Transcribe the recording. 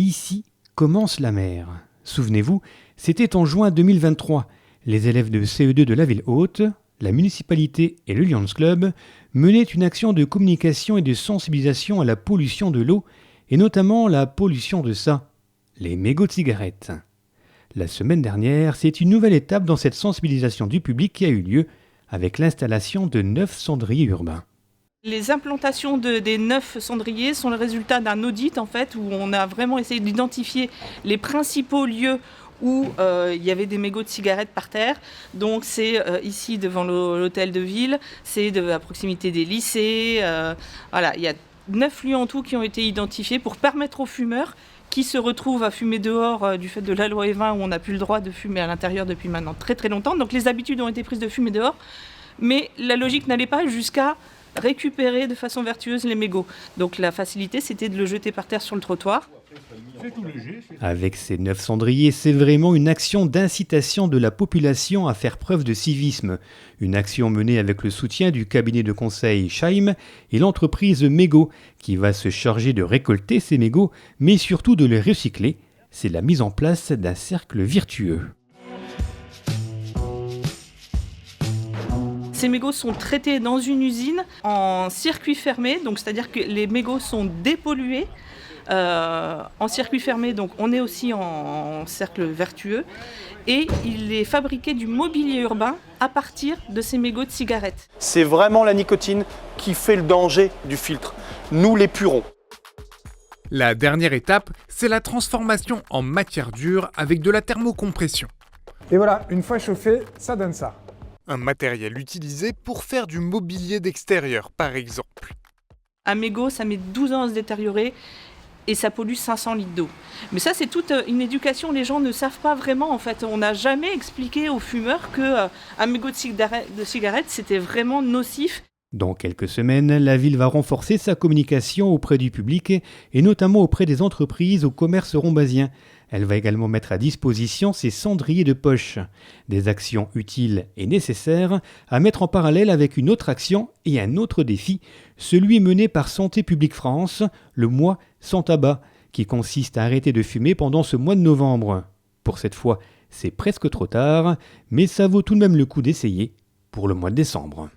Ici commence la mer. Souvenez-vous, c'était en juin 2023. Les élèves de CE2 de la ville haute, la municipalité et le Lions Club menaient une action de communication et de sensibilisation à la pollution de l'eau, et notamment la pollution de ça, les mégots de cigarettes. La semaine dernière, c'est une nouvelle étape dans cette sensibilisation du public qui a eu lieu avec l'installation de 9 cendriers urbains. Les implantations des 9 cendriers sont le résultat d'un audit où on a vraiment essayé d'identifier les principaux lieux où il y avait des mégots de cigarettes par terre. Donc c'est ici devant l'hôtel de ville, c'est à proximité des lycées. Il y a 9 lieux en tout qui ont été identifiés pour permettre aux fumeurs qui se retrouvent à fumer dehors du fait de la loi E20 où on n'a plus le droit de fumer à l'intérieur depuis maintenant très très longtemps. Donc les habitudes ont été prises de fumer dehors, mais la logique n'allait pas jusqu'à récupérer de façon vertueuse les mégots. Donc la facilité, c'était de le jeter par terre sur le trottoir. Avec ces 9 cendriers, c'est vraiment une action d'incitation de la population à faire preuve de civisme. Une action menée avec le soutien du cabinet de conseil Scheim et l'entreprise Mégots, qui va se charger de récolter ces mégots, mais surtout de les recycler. C'est la mise en place d'un cercle vertueux. Ces mégots sont traités dans une usine en circuit fermé, donc c'est-à-dire que les mégots sont dépollués en circuit fermé, donc on est aussi en cercle vertueux, et il est fabriqué du mobilier urbain à partir de ces mégots de cigarettes. C'est vraiment la nicotine qui fait le danger du filtre. Nous l'épurons. La dernière étape, c'est la transformation en matière dure avec de la thermocompression. Et voilà, une fois chauffé, ça donne ça. Un matériel utilisé pour faire du mobilier d'extérieur, par exemple. Un mégot, ça met 12 ans à se détériorer et ça pollue 500 litres d'eau. Mais ça, c'est toute une éducation. Les gens ne savent pas vraiment, On n'a jamais expliqué aux fumeurs qu'un mégot de cigarette, c'était vraiment nocif. Dans quelques semaines, la ville va renforcer sa communication auprès du public et notamment auprès des entreprises au commerce ronbasien. Elle va également mettre à disposition ses cendriers de poche. Des actions utiles et nécessaires à mettre en parallèle avec une autre action et un autre défi, celui mené par Santé publique France, le mois sans tabac, qui consiste à arrêter de fumer pendant ce mois de novembre. Pour cette fois, c'est presque trop tard, mais ça vaut tout de même le coup d'essayer pour le mois de décembre.